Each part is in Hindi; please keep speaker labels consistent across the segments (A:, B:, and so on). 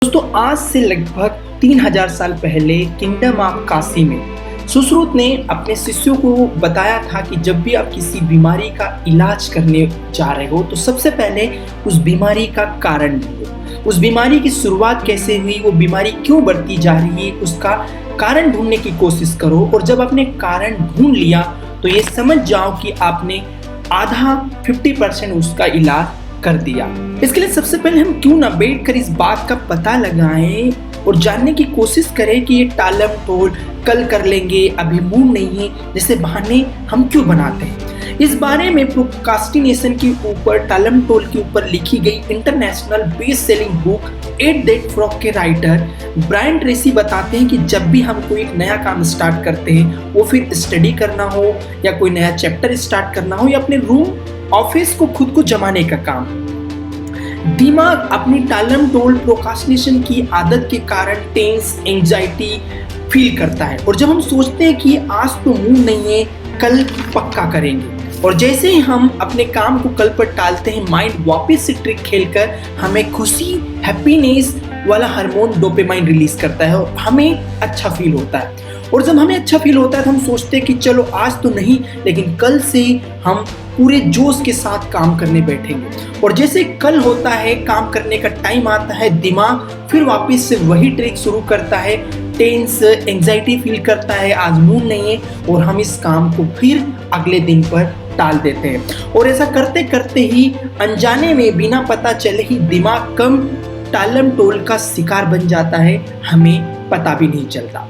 A: दोस्तों आज से लगभग 3000 साल पहले किंगडम ऑफ काशी में सुश्रुत ने अपने शिष्यों को बताया था कि जब भी आप किसी बीमारी का इलाज करने जा रहे हो तो सबसे पहले उस बीमारी का कारण ढूंढो। उस बीमारी की शुरुआत कैसे हुई, वो बीमारी क्यों बढ़ती जा रही है, उसका कारण ढूंढने की कोशिश करो। और जब आपने कारण ढूंढ लिया तो ये समझ जाओ कि आपने आधा 50% उसका इलाज कर दिया। इसके लिए सबसे पहले हम क्यों ना बैठकर इस बात का पता लगाएं और जानने की कोशिश करें कि ये टालम टोल कल कर लेंगे, अभी मूड नहीं है, जैसे बहाने हम क्यों बनाते हैं। इस बारे में प्रोक्रास्टिनेशन के ऊपर, टालम टोल के ऊपर लिखी गई international best selling book eat that frog के राइटर ब्रायन ट्रेसी बताते हैं कि जब भी हम कोई एक नया काम स्टार्ट करते हैं, वो फिर स्टडी करना हो या कोई नया चैप्टर स्टार्ट करना हो या अपने रूम ऑफिस को खुद को जमाने का काम, दिमाग अपनी टालम टोल प्रोक्रास्टिनेशन की आदत के कारण टेंस, एंजाइटी फील करता है। और जब हम सोचते हैं कि आज तो मूड नहीं है, कल पक्का करेंगे, और जैसे ही हम अपने काम को कल पर टालते हैं, माइंड वापस से ट्रिक खेलकर हमें खुशी, हैप्पीनेस वाला हार्मोन डोपामाइन रिलीज करता है और हमें अच्छा फील होता है। और जब हमें अच्छा फील होता है तो हम सोचते हैं कि चलो आज तो नहीं, लेकिन कल से हम पूरे जोश के साथ काम करने बैठेंगे। और जैसे कल होता है, काम करने का टाइम आता है, दिमाग फिर वापस से वही ट्रिक शुरू करता है, टेंस, एंजाइटी फील करता है, आज मूड नहीं है, और हम इस काम को फिर अगले दिन पर टाल देते हैं। और ऐसा करते करते ही अनजाने में, बिना पता चले ही दिमाग कम टालम टोल का शिकार बन जाता है, हमें पता भी नहीं चलता।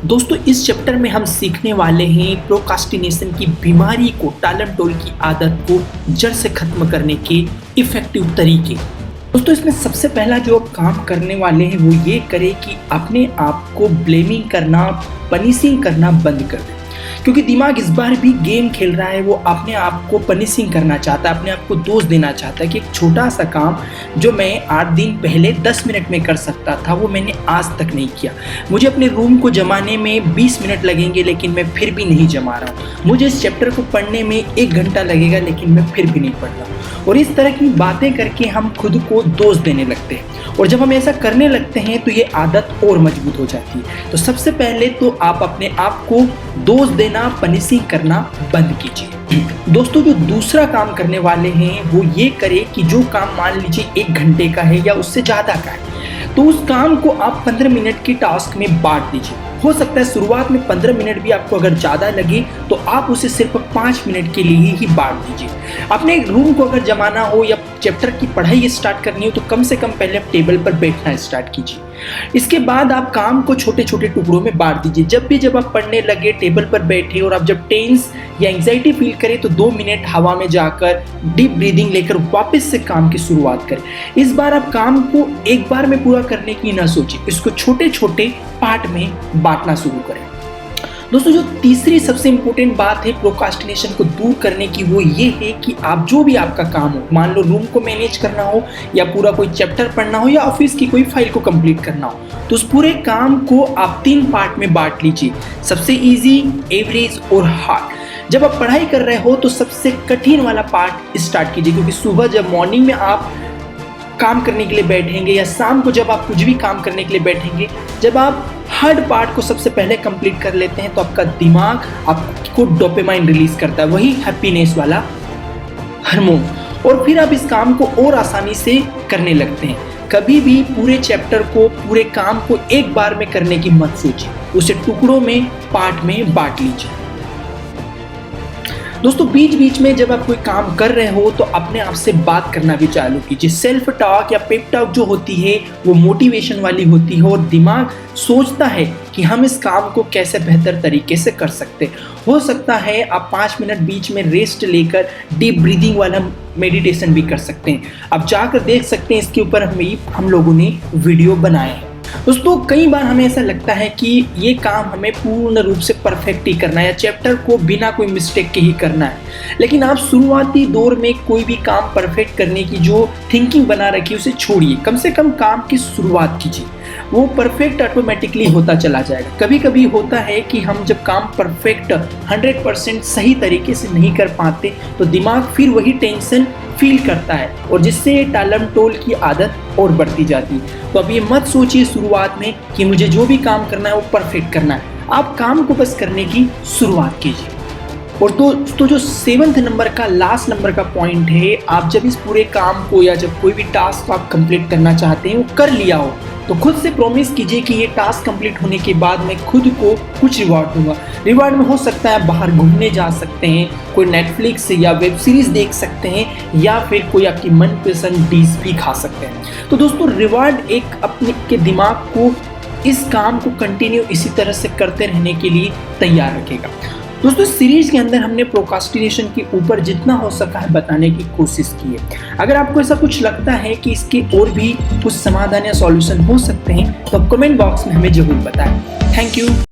A: दोस्तों इस चैप्टर में हम सीखने वाले हैं प्रोक्रास्टिनेशन की बीमारी को, टालम टोल की आदत को जड़ से खत्म करने के इफेक्टिव तरीके। दोस्तों इसमें सबसे पहला जो काम करने वाले हैं वो ये करें कि अपने आप को ब्लेमिंग करना, पनिशिंग करना बंद कर दें। क्योंकि दिमाग इस बार भी गेम खेल रहा है, वो अपने आप को पनिशिंग करना चाहता है, अपने आप को दोष देना चाहता है कि एक छोटा सा काम जो मैं 8 दिन पहले 10 मिनट में कर सकता था, वो मैंने आज तक नहीं किया। मुझे अपने रूम को जमाने में 20 मिनट लगेंगे, लेकिन मैं फिर भी नहीं जमा रहा हूँ। मुझे इस चैप्टर को पढ़ने में 1 घंटा लगेगा, लेकिन मैं फिर भी नहीं पढ़ रहा हूँ। और इस तरह की बातें करके हम खुद को दोष देने लगते हैं, और जब हम ऐसा करने लगते हैं तो ये आदत और मजबूत हो जाती है। तो सबसे पहले तो आप अपने आप को दोष देना, पनिशिंग करना बंद कीजिए। दोस्तों जो दूसरा काम करने वाले हैं वो ये करें कि जो काम मान लीजिए 1 घंटे का है या उससे ज़्यादा का है, तो उस काम को आप 15 मिनट के टास्क में बांट दीजिए। हो सकता है शुरुआत में 15 मिनट भी आपको अगर ज़्यादा लगे तो आप उसे सिर्फ 5 मिनट के लिए ही बांट दीजिए। अपने रूम को अगर जमाना हो या चैप्टर की पढ़ाई स्टार्ट करनी हो तो कम से कम पहले आप टेबल पर बैठना स्टार्ट कीजिए। इसके बाद आप काम को छोटे छोटे टुकड़ों में बांट दीजिए। जब आप पढ़ने लगे, टेबल पर बैठे और आप जब टेंस या एंजाइटी फील करें तो 2 मिनट हवा में जाकर डीप ब्रीदिंग लेकर वापस से काम की शुरुआत करें। इस बार आप काम को एक बार में पूरा करने की ना सोचिए, इसको छोटे छोटे पार्ट में बांटना शुरू करें। दोस्तों जो तीसरी सबसे इंपॉर्टेंट बात है प्रोक्रास्टिनेशन को दूर करने की, वो ये है कि आप जो भी आपका काम हो, मान लो रूम को मैनेज करना हो या पूरा कोई चैप्टर पढ़ना हो या ऑफिस की कोई फाइल को कंप्लीट करना हो, तो उस पूरे काम को आप 3 पार्ट में बांट लीजिए। सबसे इजी, एवरेज और हार्ड। जब आप पढ़ाई कर रहे हो तो सबसे कठिन वाला पार्ट स्टार्ट कीजिए, क्योंकि सुबह जब मॉर्निंग में आप काम करने के लिए बैठेंगे या शाम को जब आप कुछ भी काम करने के लिए बैठेंगे, जब आप हार्ड पार्ट को सबसे पहले कंप्लीट कर लेते हैं तो आपका दिमाग आपको डोपामाइन रिलीज करता है, वही हैप्पीनेस वाला हार्मोन, और फिर आप इस काम को और आसानी से करने लगते हैं। कभी भी पूरे चैप्टर को, पूरे काम को एक बार में करने की मत सोचिए, उसे टुकड़ों में, पार्ट में बांट लीजिए। दोस्तों बीच बीच में जब आप कोई काम कर रहे हो तो अपने आप से बात करना भी चालू कीजिए। सेल्फ टॉक या पेप टॉक जो होती है वो मोटिवेशन वाली होती है, और दिमाग सोचता है कि हम इस काम को कैसे बेहतर तरीके से कर सकते हैं। हो सकता है आप 5 मिनट बीच में रेस्ट लेकर डीप ब्रीदिंग वाला मेडिटेशन भी कर सकते हैं। आप जाकर देख सकते हैं, इसके ऊपर हम लोगों ने वीडियो बनाए हैं। दोस्तों कई बार हमें ऐसा लगता है कि ये काम हमें पूर्ण रूप से परफेक्ट ही करना है या चैप्टर को बिना कोई मिस्टेक के ही करना है, लेकिन आप शुरुआती दौर में कोई भी काम परफेक्ट करने की जो थिंकिंग बना रखी है उसे छोड़िए। कम से कम काम की शुरुआत कीजिए, वो परफेक्ट ऑटोमेटिकली होता चला जाएगा। कभी कभी होता है कि हम जब काम परफेक्ट 100% सही तरीके से नहीं कर पाते तो दिमाग फिर वही टेंशन फील करता है और जिससे टालम टोल की आदत और बढ़ती जाती है। तो अब ये मत सोचिए शुरुआत में कि मुझे जो भी काम करना है वो परफेक्ट करना है। आप काम को बस करने की शुरुआत कीजिए। और तो जो 7th नंबर का लास्ट नंबर का पॉइंट है, आप जब इस पूरे काम को या जब कोई भी टास्क आप कंप्लीट करना चाहते हैं वो कर लिया हो तो खुद से प्रॉमिस कीजिए कि ये टास्क कंप्लीट होने के बाद मैं खुद को कुछ रिवॉर्ड दूंगा। रिवॉर्ड में हो सकता है बाहर घूमने जा सकते हैं, कोई नेटफ्लिक्स या वेब सीरीज देख सकते हैं, या फिर कोई आपकी मनपसंद डिश भी खा सकते हैं। तो दोस्तों रिवॉर्ड एक अपने के दिमाग को इस काम को कंटिन्यू इसी तरह से करते रहने के लिए तैयार रखेगा। दोस्तों सीरीज के अंदर हमने प्रोक्रास्टिनेशन के ऊपर जितना हो सका है बताने की कोशिश की है। अगर आपको ऐसा कुछ लगता है कि इसके और भी कुछ समाधान या सॉल्यूशन हो सकते हैं तो आप कमेंट बॉक्स में हमें जरूर बताएं। Thank you.